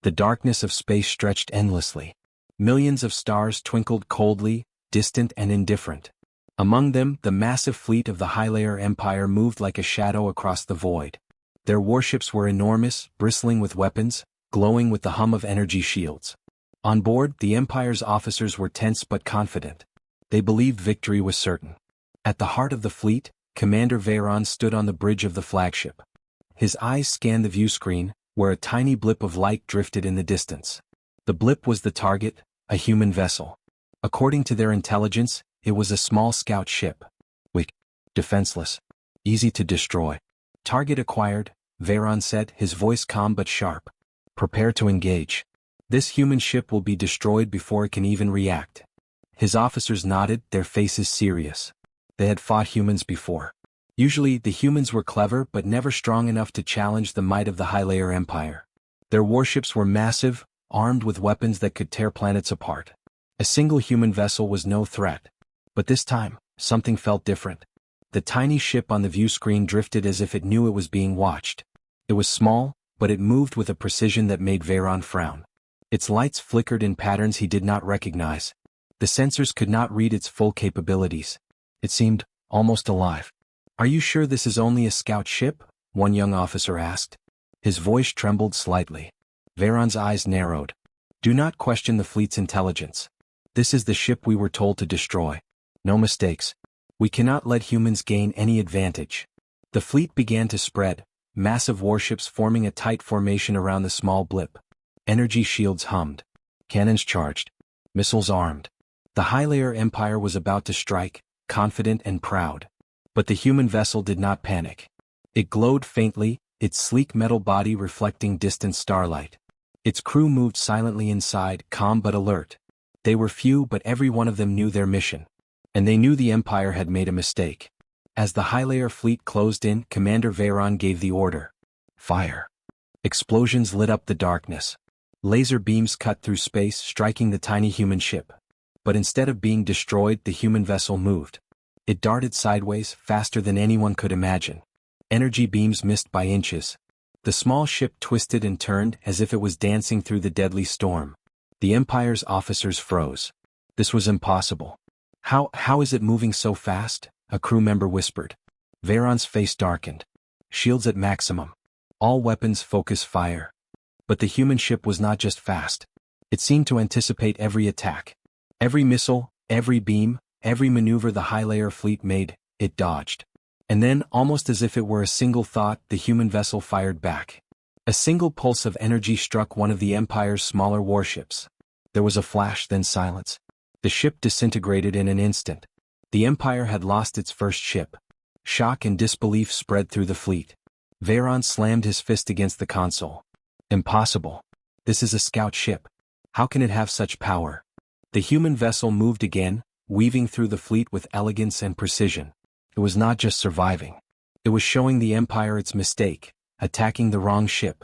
The darkness of space stretched endlessly. Millions of stars twinkled coldly, distant and indifferent. Among them, the massive fleet of the Haelor Empire moved like a shadow across the void. Their warships were enormous, bristling with weapons, glowing with the hum of energy shields. On board, the Empire's officers were tense but confident. They believed victory was certain. At the heart of the fleet, Commander Veyron stood on the bridge of the flagship. His eyes scanned the viewscreen, where a tiny blip of light drifted in the distance. The blip was the target, a human vessel. According to their intelligence, it was a small scout ship. Weak, defenseless, easy to destroy. Target acquired, Veyron said, his voice calm but sharp. Prepare to engage. This human ship will be destroyed before it can even react. His officers nodded, their faces serious. They had fought humans before. Usually, the humans were clever but never strong enough to challenge the might of the Haelor Empire. Their warships were massive, armed with weapons that could tear planets apart. A single human vessel was no threat. But this time, something felt different. The tiny ship on the viewscreen drifted as if it knew it was being watched. It was small, but it moved with a precision that made Veyron frown. Its lights flickered in patterns he did not recognize. The sensors could not read its full capabilities. It seemed almost alive. "Are you sure this is only a scout ship?" one young officer asked. His voice trembled slightly. Veyron's eyes narrowed. "Do not question the fleet's intelligence. This is the ship we were told to destroy. No mistakes. We cannot let humans gain any advantage." The fleet began to spread, massive warships forming a tight formation around the small blip. Energy shields hummed. Cannons charged. Missiles armed. The Haelor Empire was about to strike, confident and proud. But the human vessel did not panic. It glowed faintly, its sleek metal body reflecting distant starlight. Its crew moved silently inside, calm but alert. They were few, but every one of them knew their mission. And they knew the Empire had made a mistake. As the Haelor fleet closed in, Commander Veyron gave the order. Fire. Explosions lit up the darkness. Laser beams cut through space, striking the tiny human ship. But instead of being destroyed, the human vessel moved. It darted sideways, faster than anyone could imagine. Energy beams missed by inches. The small ship twisted and turned as if it was dancing through the deadly storm. The Empire's officers froze. This was impossible. How is it moving so fast?" a crew member whispered. Veyron's face darkened. Shields at maximum. All weapons focus fire. But the human ship was not just fast. It seemed to anticipate every attack. Every missile, every beam, every maneuver the Haelor fleet made, it dodged. And then, almost as if it were a single thought, the human vessel fired back. A single pulse of energy struck one of the Empire's smaller warships. There was a flash, then silence. The ship disintegrated in an instant. The Empire had lost its first ship. Shock and disbelief spread through the fleet. Veyron slammed his fist against the console. "Impossible. This is a scout ship. How can it have such power?" The human vessel moved again, weaving through the fleet with elegance and precision. It was not just surviving. It was showing the Empire its mistake, attacking the wrong ship.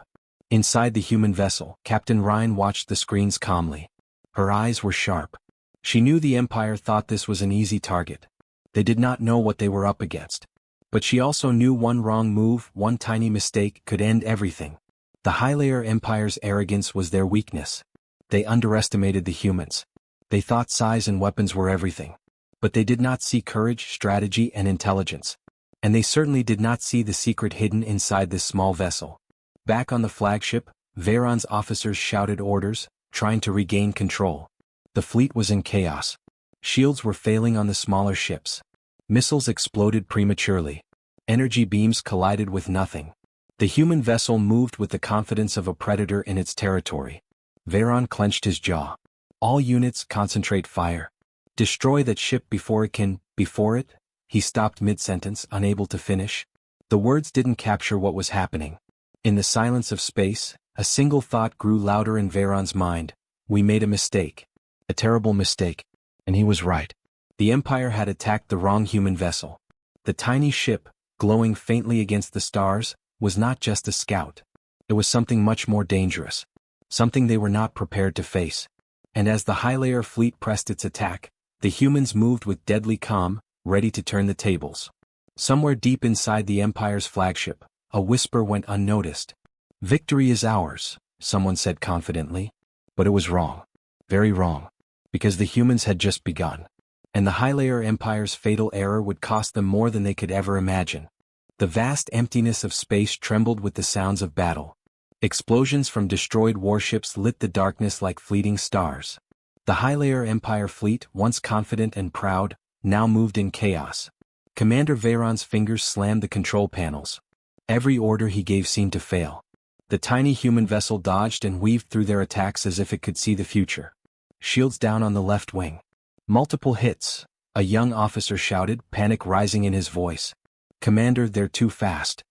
Inside the human vessel, Captain Ryan watched the screens calmly. Her eyes were sharp. She knew the Empire thought this was an easy target. They did not know what they were up against. But she also knew one wrong move, one tiny mistake, could end everything. The Haelor Empire's arrogance was their weakness. They underestimated the humans. They thought size and weapons were everything. But they did not see courage, strategy, and intelligence. And they certainly did not see the secret hidden inside this small vessel. Back on the flagship, Veyron's officers shouted orders, trying to regain control. The fleet was in chaos. Shields were failing on the smaller ships. Missiles exploded prematurely. Energy beams collided with nothing. The human vessel moved with the confidence of a predator in its territory. Veyron clenched his jaw. "All units concentrate fire. Destroy that ship before it can, before it?" He stopped mid-sentence, unable to finish. The words didn't capture what was happening. In the silence of space, a single thought grew louder in Veyron's mind. We made a mistake. A terrible mistake. And he was right. The Empire had attacked the wrong human vessel. The tiny ship, glowing faintly against the stars, was not just a scout. It was something much more dangerous. Something they were not prepared to face. And as the Haelor fleet pressed its attack, the humans moved with deadly calm, ready to turn the tables. Somewhere deep inside the Empire's flagship, a whisper went unnoticed. "Victory is ours. someone said confidently. But it was wrong. Very wrong. Because the humans had just begun. And the Haelor Empire's fatal error would cost them more than they could ever imagine. The vast emptiness of space trembled with the sounds of battle. Explosions from destroyed warships lit the darkness like fleeting stars. The Haelor Empire fleet, once confident and proud, now moved in chaos. Commander Veyron's fingers slammed the control panels. Every order he gave seemed to fail. The tiny human vessel dodged and weaved through their attacks as if it could see the future. Shields down on the left wing. Multiple hits, a young officer shouted, panic rising in his voice. Commander, they're too fast.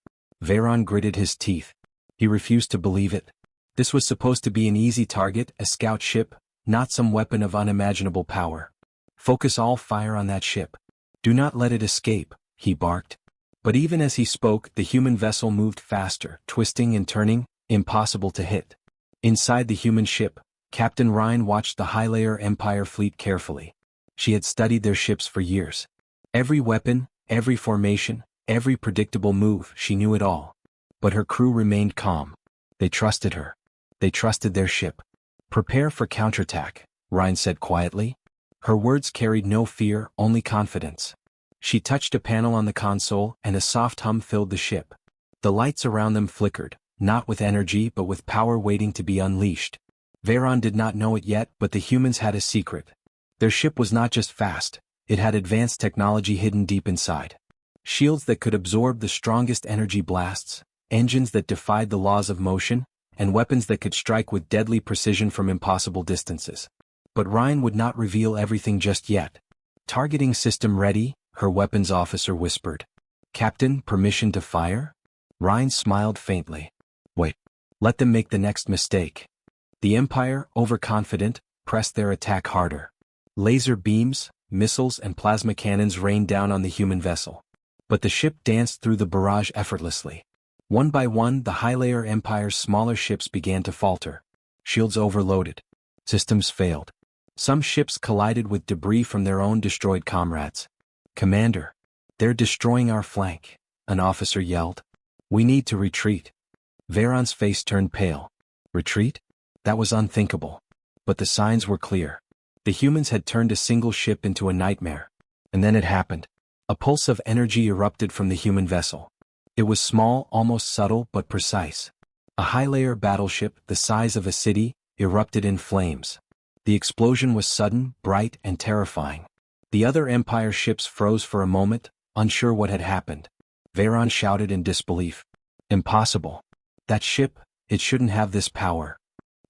Veyron gritted his teeth. He refused to believe it. This was supposed to be an easy target, a scout ship, not some weapon of unimaginable power. Focus all fire on that ship. Do not let it escape, he barked. But even as he spoke, the human vessel moved faster, twisting and turning, impossible to hit. Inside the human ship, Captain Ryan watched the Haelor Empire fleet carefully. She had studied their ships for years. Every weapon, every formation, every predictable move, she knew it all. But her crew remained calm. They trusted her. They trusted their ship. Prepare for counterattack, Ryan said quietly. Her words carried no fear, only confidence. She touched a panel on the console, and a soft hum filled the ship. The lights around them flickered, not with energy but with power waiting to be unleashed. Veyron did not know it yet, but the humans had a secret. Their ship was not just fast, it had advanced technology hidden deep inside. Shields that could absorb the strongest energy blasts, engines that defied the laws of motion, and weapons that could strike with deadly precision from impossible distances. But Ryan would not reveal everything just yet. Targeting system ready, her weapons officer whispered. Captain, permission to fire? Ryan smiled faintly. Wait. Let them make the next mistake. The Empire, overconfident, pressed their attack harder. Laser beams, missiles and plasma cannons rained down on the human vessel. But the ship danced through the barrage effortlessly. One by one, the Haelor Empire's smaller ships began to falter. Shields overloaded. Systems failed. Some ships collided with debris from their own destroyed comrades. Commander, they're destroying our flank, an officer yelled. We need to retreat. Veyron's face turned pale. Retreat? That was unthinkable. But the signs were clear. The humans had turned a single ship into a nightmare. And then it happened. A pulse of energy erupted from the human vessel. It was small, almost subtle, but precise. A Haelor battleship, the size of a city, erupted in flames. The explosion was sudden, bright, and terrifying. The other Empire ships froze for a moment, unsure what had happened. Veyron shouted in disbelief. Impossible. That ship, it shouldn't have this power.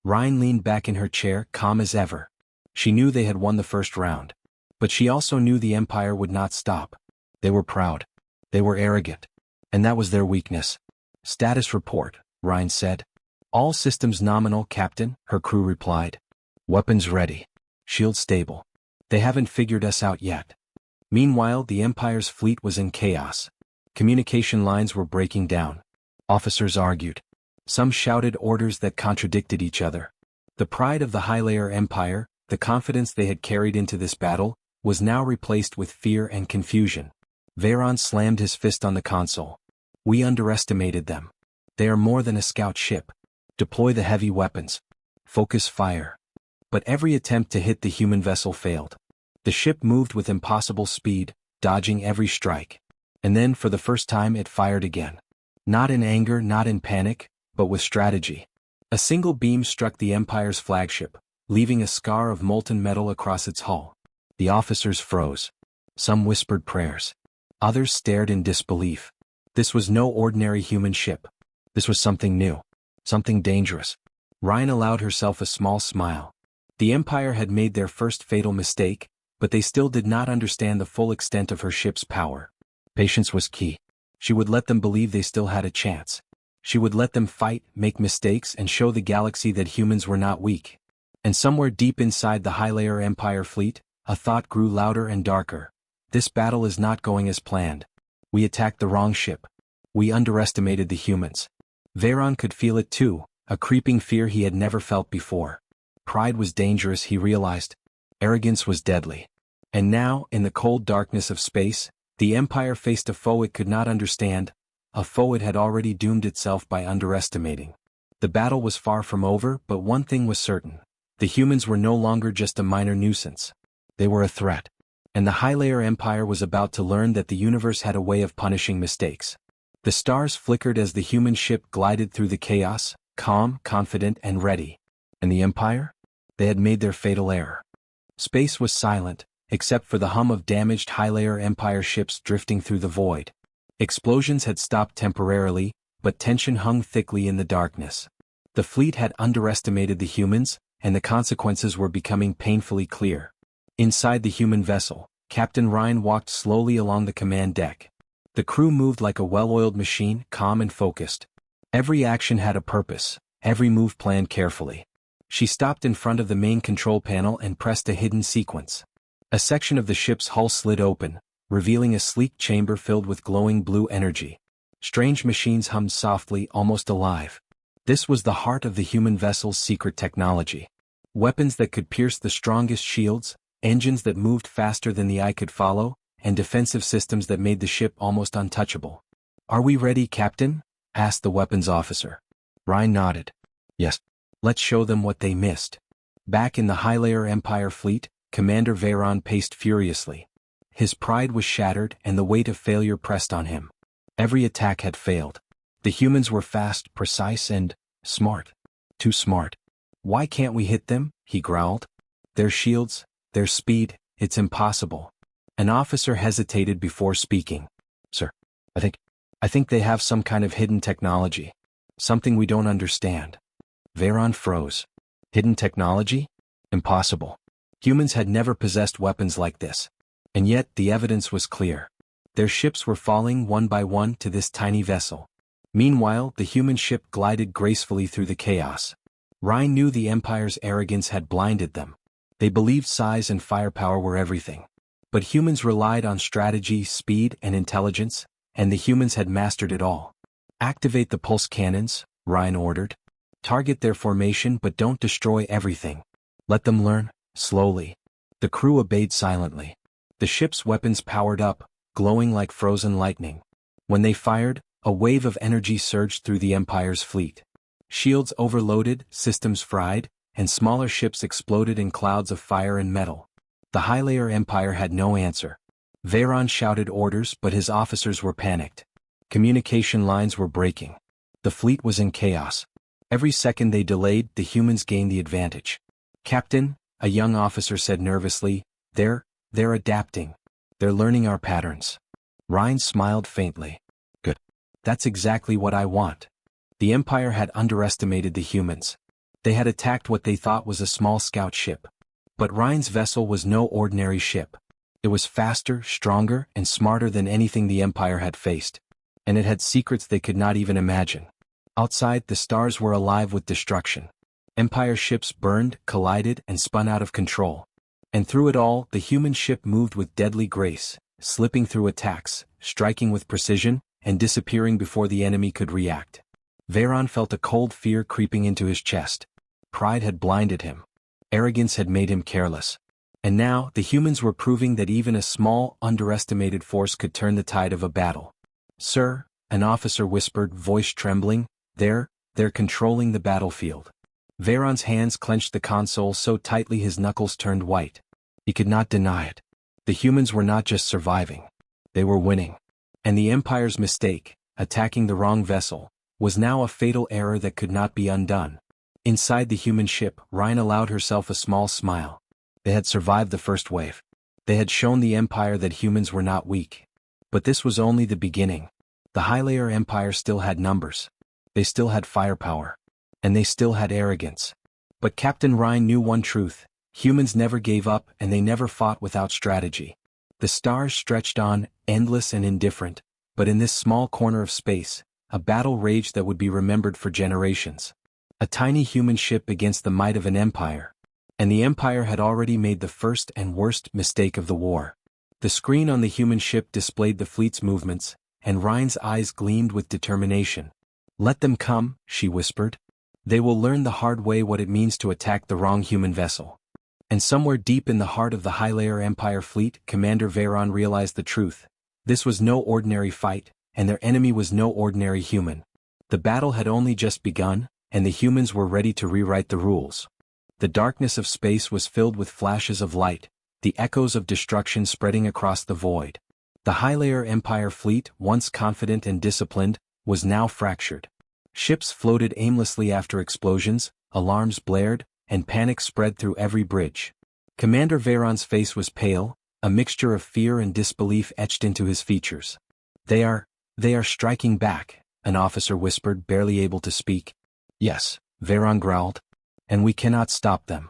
Ryan leaned back in her chair, calm as ever. She knew they had won the first round. But she also knew the Empire would not stop. They were proud. They were arrogant. And that was their weakness. Status report, Ryan said. All systems nominal, Captain, her crew replied. Weapons ready. Shield stable. They haven't figured us out yet. Meanwhile, the Empire's fleet was in chaos. Communication lines were breaking down. Officers argued. Some shouted orders that contradicted each other. The pride of the Haelor Empire, the confidence they had carried into this battle, was now replaced with fear and confusion. Veyron slammed his fist on the console. We underestimated them. They are more than a scout ship. Deploy the heavy weapons. Focus fire. But every attempt to hit the human vessel failed. The ship moved with impossible speed, dodging every strike. And then, for the first time, it fired again. Not in anger, not in panic, but with strategy. A single beam struck the Empire's flagship, leaving a scar of molten metal across its hull. The officers froze. Some whispered prayers. Others stared in disbelief. This was no ordinary human ship. This was something new. Something dangerous. Ryan allowed herself a small smile. The Empire had made their first fatal mistake, but they still did not understand the full extent of her ship's power. Patience was key. She would let them believe they still had a chance. She would let them fight, make mistakes, and show the galaxy that humans were not weak. And somewhere deep inside the Haelor Empire fleet, a thought grew louder and darker. This battle is not going as planned. We attacked the wrong ship. We underestimated the humans. Veyron could feel it too, a creeping fear he had never felt before. Pride was dangerous, he realized. Arrogance was deadly. And now, in the cold darkness of space, the Empire faced a foe it could not understand, a foe it had already doomed itself by underestimating. The battle was far from over, but one thing was certain. The humans were no longer just a minor nuisance. They were a threat. And the Haelor Empire was about to learn that the universe had a way of punishing mistakes. The stars flickered as the human ship glided through the chaos, calm, confident, and ready. And the Empire? They had made their fatal error. Space was silent, except for the hum of damaged Haelor Empire ships drifting through the void. Explosions had stopped temporarily, but tension hung thickly in the darkness. The fleet had underestimated the humans, and the consequences were becoming painfully clear. Inside the human vessel, Captain Ryan walked slowly along the command deck. The crew moved like a well-oiled machine, calm and focused. Every action had a purpose, every move planned carefully. She stopped in front of the main control panel and pressed a hidden sequence. A section of the ship's hull slid open, revealing a sleek chamber filled with glowing blue energy. Strange machines hummed softly, almost alive. This was the heart of the human vessel's secret technology. Weapons that could pierce the strongest shields, engines that moved faster than the eye could follow, and defensive systems that made the ship almost untouchable. "Are we ready, Captain?" asked the weapons officer. Ryan nodded. "Yes. Let's show them what they missed." Back in the Haelor Empire fleet, Commander Veyron paced furiously. His pride was shattered and the weight of failure pressed on him. Every attack had failed. The humans were fast, precise, and smart. Too smart. "Why can't we hit them?" he growled. "Their shields, their speed, it's impossible." An officer hesitated before speaking. "Sir, I think they have some kind of hidden technology. Something we don't understand." Veyron froze. Hidden technology? Impossible. Humans had never possessed weapons like this. And yet the evidence was clear. Their ships were falling one by one to this tiny vessel. Meanwhile, the human ship glided gracefully through the chaos. Ryan knew the Empire's arrogance had blinded them. They believed size and firepower were everything. But humans relied on strategy, speed, and intelligence, and the humans had mastered it all. "Activate the pulse cannons," Ryan ordered. "Target their formation but don't destroy everything. Let them learn, slowly." The crew obeyed silently. The ship's weapons powered up, glowing like frozen lightning. When they fired, a wave of energy surged through the Empire's fleet. Shields overloaded, systems fried, and smaller ships exploded in clouds of fire and metal. The Haelor Empire had no answer. Veyron shouted orders but his officers were panicked. Communication lines were breaking. The fleet was in chaos. Every second they delayed, the humans gained the advantage. "Captain," a young officer said nervously, they're adapting. They're learning our patterns." Ryan smiled faintly. "Good. That's exactly what I want." The Empire had underestimated the humans. They had attacked what they thought was a small scout ship. But Ryan's vessel was no ordinary ship. It was faster, stronger, and smarter than anything the Empire had faced. And it had secrets they could not even imagine. Outside, the stars were alive with destruction. Empire ships burned, collided, and spun out of control. And through it all, the human ship moved with deadly grace, slipping through attacks, striking with precision, and disappearing before the enemy could react. Veyron felt a cold fear creeping into his chest. Pride had blinded him. Arrogance had made him careless. And now, the humans were proving that even a small, underestimated force could turn the tide of a battle. "Sir," an officer whispered, voice trembling, they're controlling the battlefield." Veyron's hands clenched the console so tightly his knuckles turned white. He could not deny it. The humans were not just surviving. They were winning. And the Empire's mistake, attacking the wrong vessel, was now a fatal error that could not be undone. Inside the human ship, Ryan allowed herself a small smile. They had survived the first wave. They had shown the Empire that humans were not weak. But this was only the beginning. The Haelor Empire still had numbers. They still had firepower. And they still had arrogance. But Captain Ryan knew one truth. Humans never gave up and they never fought without strategy. The stars stretched on, endless and indifferent, but in this small corner of space, a battle raged that would be remembered for generations. A tiny human ship against the might of an empire. And the Empire had already made the first and worst mistake of the war. The screen on the human ship displayed the fleet's movements, and Ryan's eyes gleamed with determination. "Let them come," she whispered. "They will learn the hard way what it means to attack the wrong human vessel." And somewhere deep in the heart of the Haelor Empire fleet, Commander Veyron realized the truth. This was no ordinary fight, and their enemy was no ordinary human. The battle had only just begun, and the humans were ready to rewrite the rules. The darkness of space was filled with flashes of light, the echoes of destruction spreading across the void. The Haelor Empire fleet, once confident and disciplined, was now fractured. Ships floated aimlessly after explosions, alarms blared, and panic spread through every bridge. Commander Veyron's face was pale, a mixture of fear and disbelief etched into his features. They are striking back," an officer whispered, barely able to speak. "Yes," Veyron growled. "And we cannot stop them."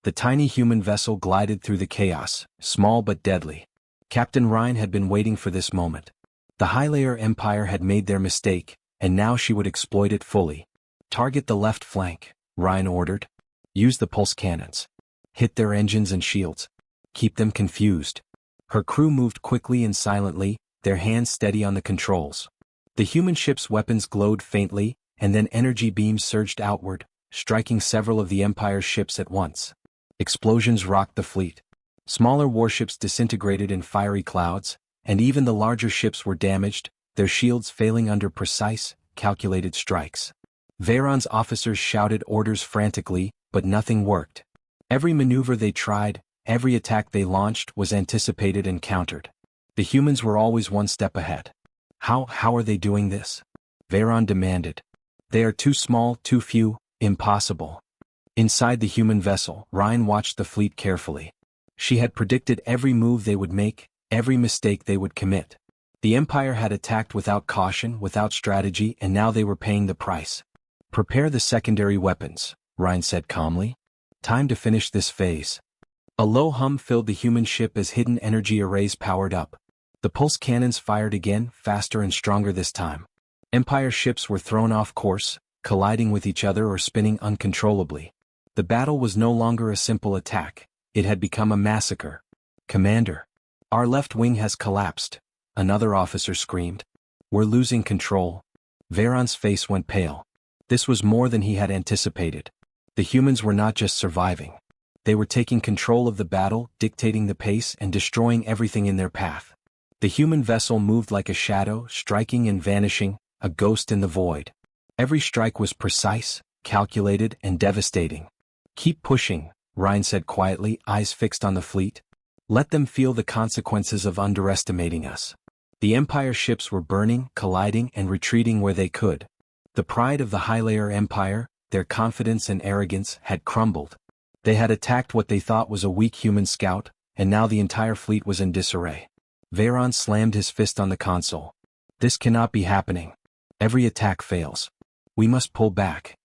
The tiny human vessel glided through the chaos, small but deadly. Captain Rhine had been waiting for this moment. The Haelor Empire had made their mistake, and now she would exploit it fully. "Target the left flank," Rhine ordered. "Use the pulse cannons. Hit their engines and shields. Keep them confused." Her crew moved quickly and silently, their hands steady on the controls. The human ship's weapons glowed faintly, and then energy beams surged outward, striking several of the Empire's ships at once. Explosions rocked the fleet. Smaller warships disintegrated in fiery clouds, and even the larger ships were damaged, their shields failing under precise, calculated strikes. Veyron's officers shouted orders frantically, but nothing worked. Every maneuver they tried, every attack they launched was anticipated and countered. The humans were always one step ahead. How are they doing this?" Veyron demanded. "They are too small, too few, impossible." Inside the human vessel, Rhine watched the fleet carefully. She had predicted every move they would make, every mistake they would commit. The Empire had attacked without caution, without strategy, and now they were paying the price. "Prepare the secondary weapons," Rhine said calmly. "Time to finish this phase." A low hum filled the human ship as hidden energy arrays powered up. The pulse cannons fired again, faster and stronger this time. Empire ships were thrown off course, colliding with each other or spinning uncontrollably. The battle was no longer a simple attack, it had become a massacre. "Commander, our left wing has collapsed," another officer screamed. "We're losing control." Veyron's face went pale. This was more than he had anticipated. The humans were not just surviving. They were taking control of the battle, dictating the pace and destroying everything in their path. The human vessel moved like a shadow, striking and vanishing, a ghost in the void. Every strike was precise, calculated, and devastating. "Keep pushing," Rhine said quietly, eyes fixed on the fleet. "Let them feel the consequences of underestimating us." The Empire ships were burning, colliding, and retreating where they could. The pride of the Haelor Empire, their confidence and arrogance, had crumbled. They had attacked what they thought was a weak human scout, and now the entire fleet was in disarray. Veyron slammed his fist on the console. "This cannot be happening. Every attack fails. We must pull back."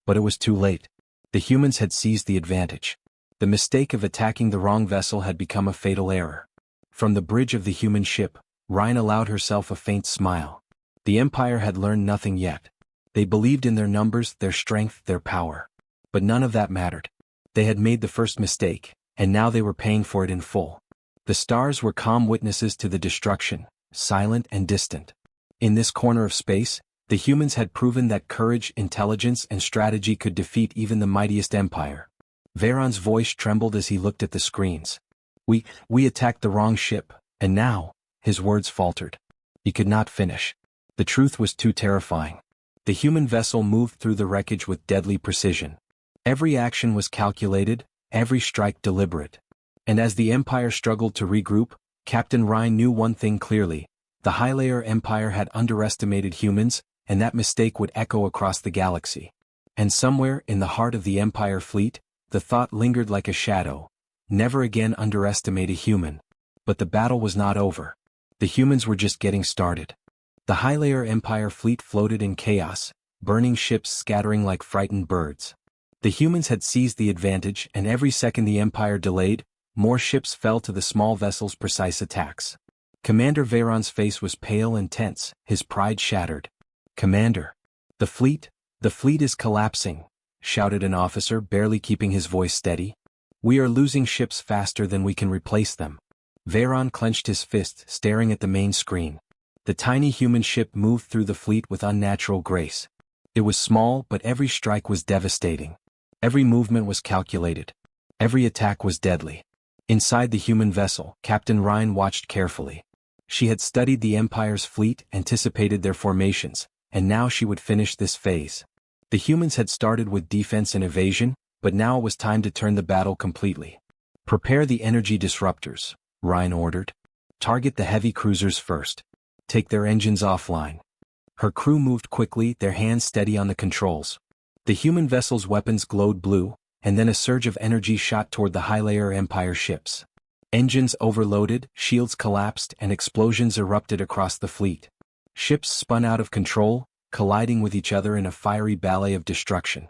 But it was too late. The humans had seized the advantage. The mistake of attacking the wrong vessel had become a fatal error. From the bridge of the human ship, Rhine allowed herself a faint smile. The Empire had learned nothing yet. They believed in their numbers, their strength, their power. But none of that mattered. They had made the first mistake, and now they were paying for it in full. The stars were calm witnesses to the destruction, silent and distant. In this corner of space, the humans had proven that courage, intelligence, and strategy could defeat even the mightiest empire. Veyron's voice trembled as he looked at the screens. We attacked the wrong ship, and now," his words faltered. He could not finish. The truth was too terrifying. The human vessel moved through the wreckage with deadly precision. Every action was calculated, every strike deliberate. And as the Empire struggled to regroup, Captain Rhine knew one thing clearly: the Haelor Empire had underestimated humans, and that mistake would echo across the galaxy. And somewhere in the heart of the Empire fleet, the thought lingered like a shadow: never again underestimate a human. But the battle was not over. The humans were just getting started. The Haelor Empire fleet floated in chaos, burning ships scattering like frightened birds. The humans had seized the advantage, and every second the Empire delayed, more ships fell to the small vessel's precise attacks. Commander Veyron's face was pale and tense, his pride shattered. "Commander, the fleet is collapsing," shouted an officer, barely keeping his voice steady. "We are losing ships faster than we can replace them." Veyron clenched his fist, staring at the main screen. The tiny human ship moved through the fleet with unnatural grace. It was small, but every strike was devastating. Every movement was calculated. Every attack was deadly. Inside the human vessel, Captain Rhine watched carefully. She had studied the Empire's fleet, anticipated their formations, and now she would finish this phase. The humans had started with defense and evasion, but now it was time to turn the battle completely. Prepare the energy disruptors, Ryan ordered. Target the heavy cruisers first. Take their engines offline. Her crew moved quickly, their hands steady on the controls. The human vessel's weapons glowed blue, and then a surge of energy shot toward the Haelor Empire ships. Engines overloaded, shields collapsed, and explosions erupted across the fleet. Ships spun out of control, colliding with each other in a fiery ballet of destruction.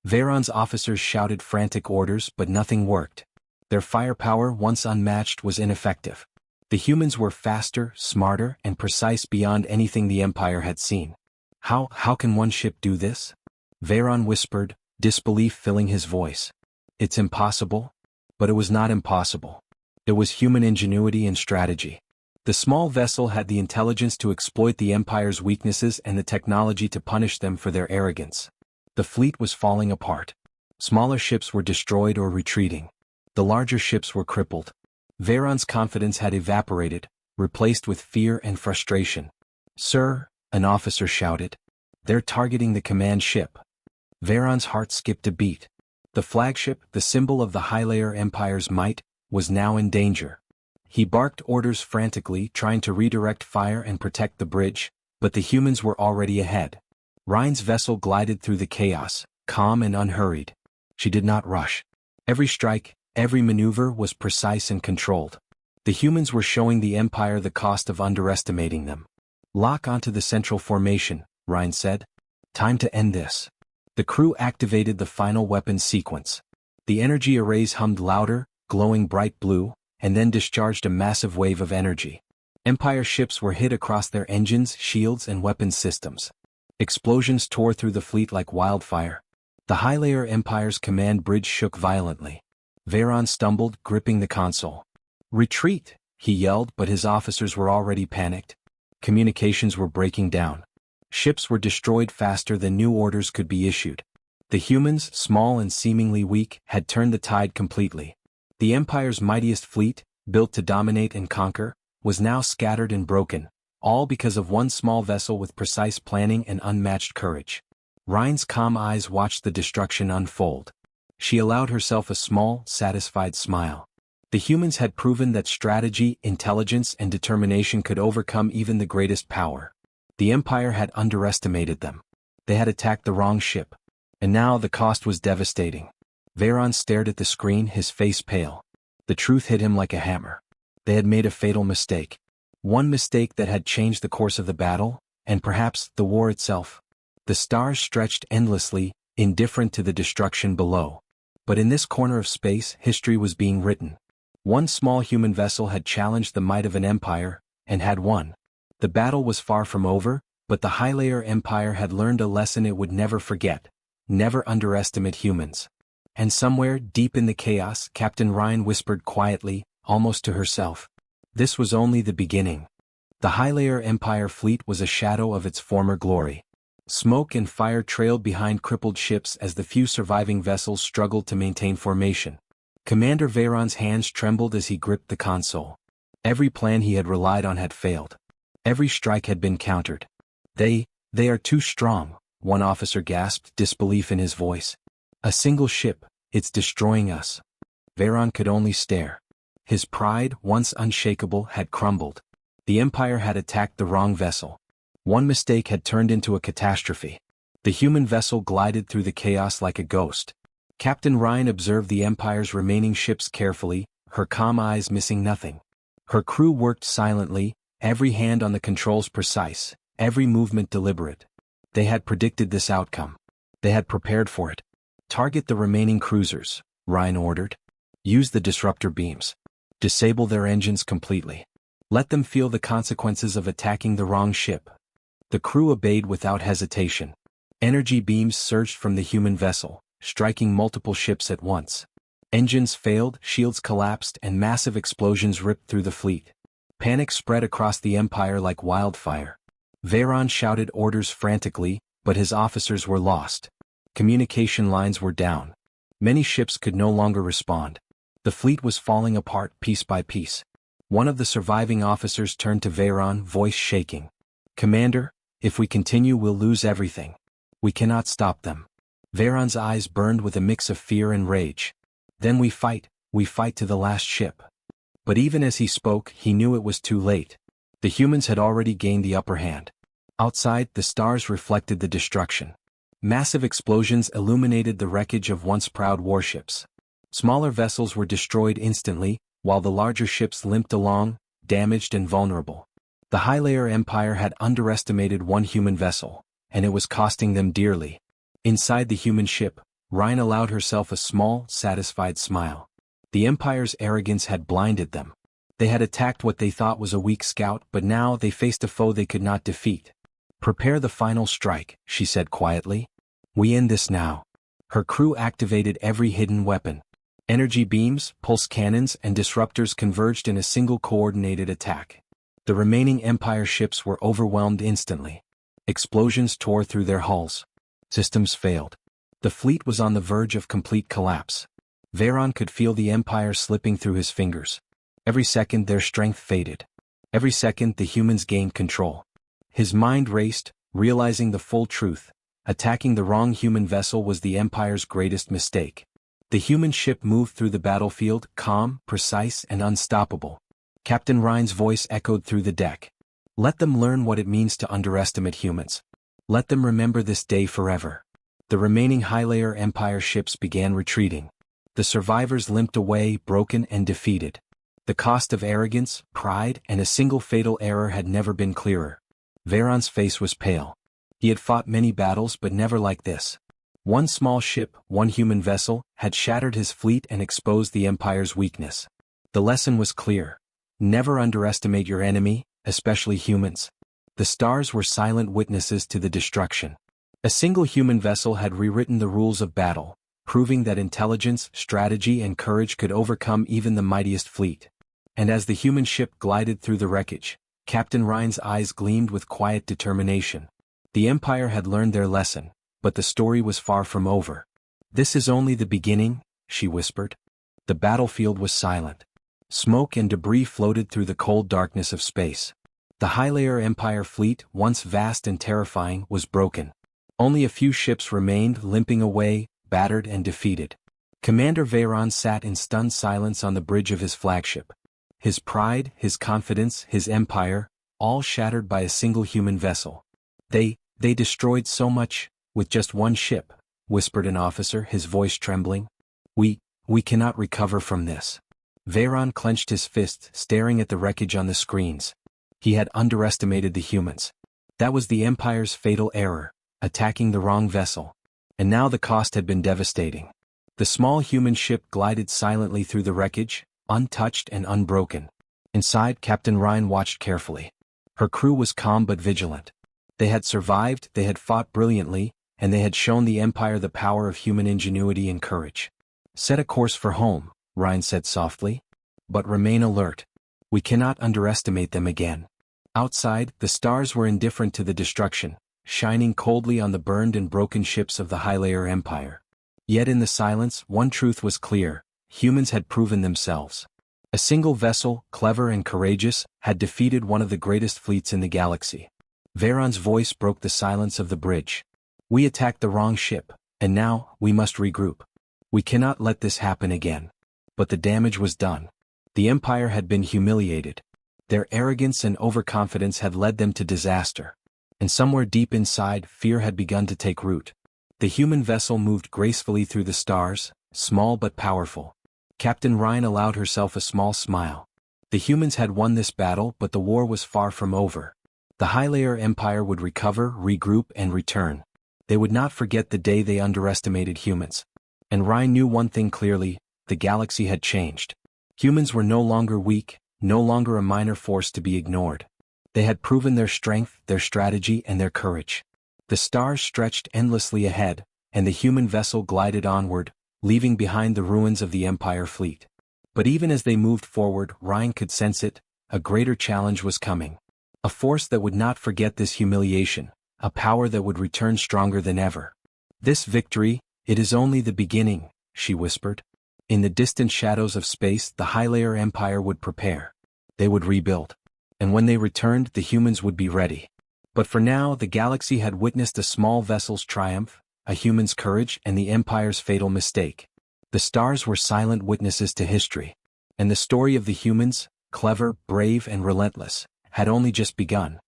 Veyron's officers shouted frantic orders, but nothing worked. Their firepower, once unmatched, was ineffective. The humans were faster, smarter, and precise beyond anything the Empire had seen. How can one ship do this? Veyron whispered, disbelief filling his voice. It's impossible. But it was not impossible. It was human ingenuity and strategy. The small vessel had the intelligence to exploit the Empire's weaknesses and the technology to punish them for their arrogance. The fleet was falling apart. Smaller ships were destroyed or retreating. The larger ships were crippled. Veyron's confidence had evaporated, replaced with fear and frustration. "Sir," an officer shouted. "They're targeting the command ship." Veyron's heart skipped a beat. The flagship, the symbol of the Haelor Empire's might, was now in danger. He barked orders frantically, trying to redirect fire and protect the bridge, but the humans were already ahead. Ryan's vessel glided through the chaos, calm and unhurried. She did not rush. Every strike, every maneuver was precise and controlled. The humans were showing the Empire the cost of underestimating them. "Lock onto the central formation," Ryan said. "Time to end this." The crew activated the final weapon sequence. The energy arrays hummed louder, glowing bright blue, and then discharged a massive wave of energy. Empire ships were hit across their engines, shields, and weapons systems. Explosions tore through the fleet like wildfire. The Haelor Empire's command bridge shook violently. Veyron stumbled, gripping the console. "Retreat!" he yelled, but his officers were already panicked. Communications were breaking down. Ships were destroyed faster than new orders could be issued. The humans, small and seemingly weak, had turned the tide completely. The Empire's mightiest fleet, built to dominate and conquer, was now scattered and broken, all because of one small vessel with precise planning and unmatched courage. Ryan's calm eyes watched the destruction unfold. She allowed herself a small, satisfied smile. The humans had proven that strategy, intelligence, and determination could overcome even the greatest power. The Empire had underestimated them. They had attacked the wrong ship. And now the cost was devastating. Veyron stared at the screen, his face pale. The truth hit him like a hammer. They had made a fatal mistake. One mistake that had changed the course of the battle, and perhaps the war itself. The stars stretched endlessly, indifferent to the destruction below. But in this corner of space, history was being written. One small human vessel had challenged the might of an empire, and had won. The battle was far from over, but the Haelor Empire had learned a lesson it would never forget. Never underestimate humans. And somewhere, deep in the chaos, Captain Ryan whispered quietly, almost to herself. This was only the beginning. The Haelor Empire fleet was a shadow of its former glory. Smoke and fire trailed behind crippled ships as the few surviving vessels struggled to maintain formation. Commander Veyron's hands trembled as he gripped the console. Every plan he had relied on had failed. Every strike had been countered. They are too strong, one officer gasped, disbelief in his voice. "A single ship, it's destroying us." Veyron could only stare. His pride, once unshakable, had crumbled. The Empire had attacked the wrong vessel. One mistake had turned into a catastrophe. The human vessel glided through the chaos like a ghost. Captain Ryan observed the Empire's remaining ships carefully, her calm eyes missing nothing. Her crew worked silently, every hand on the controls precise, every movement deliberate. They had predicted this outcome. They had prepared for it. "Target the remaining cruisers," Ryan ordered. "Use the disruptor beams. Disable their engines completely. Let them feel the consequences of attacking the wrong ship." The crew obeyed without hesitation. Energy beams surged from the human vessel, striking multiple ships at once. Engines failed, shields collapsed, and massive explosions ripped through the fleet. Panic spread across the Empire like wildfire. Veyron shouted orders frantically, but his officers were lost. Communication lines were down. Many ships could no longer respond. The fleet was falling apart piece by piece. One of the surviving officers turned to Veyron, voice shaking. "Commander, if we continue we'll lose everything." We cannot stop them. Veyron's eyes burned with a mix of fear and rage. Then we fight to the last ship. But even as he spoke, he knew it was too late. The humans had already gained the upper hand. Outside, the stars reflected the destruction. Massive explosions illuminated the wreckage of once proud warships. Smaller vessels were destroyed instantly, while the larger ships limped along, damaged and vulnerable. The Haelor Empire had underestimated one human vessel, and it was costing them dearly. Inside the human ship, Rhine allowed herself a small, satisfied smile. The Empire's arrogance had blinded them. They had attacked what they thought was a weak scout, but now they faced a foe they could not defeat. "Prepare the final strike," she said quietly. "We end this now." Her crew activated every hidden weapon. Energy beams, pulse cannons, and disruptors converged in a single coordinated attack. The remaining Empire ships were overwhelmed instantly. Explosions tore through their hulls. Systems failed. The fleet was on the verge of complete collapse. Veyron could feel the Empire slipping through his fingers. Every second their strength faded. Every second the humans gained control. His mind raced, realizing the full truth. Attacking the wrong human vessel was the Empire's greatest mistake. The human ship moved through the battlefield, calm, precise, and unstoppable. Captain Rhine's voice echoed through the deck. "Let them learn what it means to underestimate humans. Let them remember this day forever." The remaining Haelor Empire ships began retreating. The survivors limped away, broken and defeated. The cost of arrogance, pride, and a single fatal error had never been clearer. Veyron's face was pale. He had fought many battles but never like this. One small ship, one human vessel, had shattered his fleet and exposed the Empire's weakness. The lesson was clear. Never underestimate your enemy, especially humans. The stars were silent witnesses to the destruction. A single human vessel had rewritten the rules of battle, proving that intelligence, strategy, and courage could overcome even the mightiest fleet. And as the human ship glided through the wreckage, Captain Rhine's eyes gleamed with quiet determination. The Empire had learned their lesson, but the story was far from over. "This is only the beginning," she whispered. The battlefield was silent. Smoke and debris floated through the cold darkness of space. The Haelor Empire fleet, once vast and terrifying, was broken. Only a few ships remained, limping away, battered and defeated. Commander Veyron sat in stunned silence on the bridge of his flagship. His pride, his confidence, his empire, all shattered by a single human vessel. They destroyed so much, with just one ship," whispered an officer, his voice trembling. We cannot recover from this." Veyron clenched his fist, staring at the wreckage on the screens. He had underestimated the humans. That was the Empire's fatal error, attacking the wrong vessel. And now the cost had been devastating. The small human ship glided silently through the wreckage, untouched and unbroken. Inside, Captain Rhine watched carefully. Her crew was calm but vigilant. They had survived, they had fought brilliantly, and they had shown the Empire the power of human ingenuity and courage. "Set a course for home," Rhine said softly. "But remain alert. We cannot underestimate them again." Outside, the stars were indifferent to the destruction, shining coldly on the burned and broken ships of the Haelor Empire. Yet in the silence, one truth was clear: humans had proven themselves. A single vessel, clever and courageous, had defeated one of the greatest fleets in the galaxy. Veyron's voice broke the silence of the bridge. "We attacked the wrong ship, and now, we must regroup. We cannot let this happen again." But the damage was done. The Empire had been humiliated. Their arrogance and overconfidence had led them to disaster. And somewhere deep inside, fear had begun to take root. The human vessel moved gracefully through the stars, small but powerful. Captain Rhine allowed herself a small smile. The humans had won this battle, but the war was far from over. The Haelor Empire would recover, regroup, and return. They would not forget the day they underestimated humans. And Rhine knew one thing clearly: the galaxy had changed. Humans were no longer weak, no longer a minor force to be ignored. They had proven their strength, their strategy, and their courage. The stars stretched endlessly ahead, and the human vessel glided onward, leaving behind the ruins of the Empire fleet. But even as they moved forward, Rhine could sense it: a greater challenge was coming. A force that would not forget this humiliation, a power that would return stronger than ever. "This victory, it is only the beginning," she whispered. In the distant shadows of space, the Haelor Empire would prepare. They would rebuild. And when they returned, the humans would be ready. But for now, the galaxy had witnessed a small vessel's triumph, a human's courage, and the Empire's fatal mistake. The stars were silent witnesses to history. And the story of the humans, clever, brave, and relentless, had only just begun.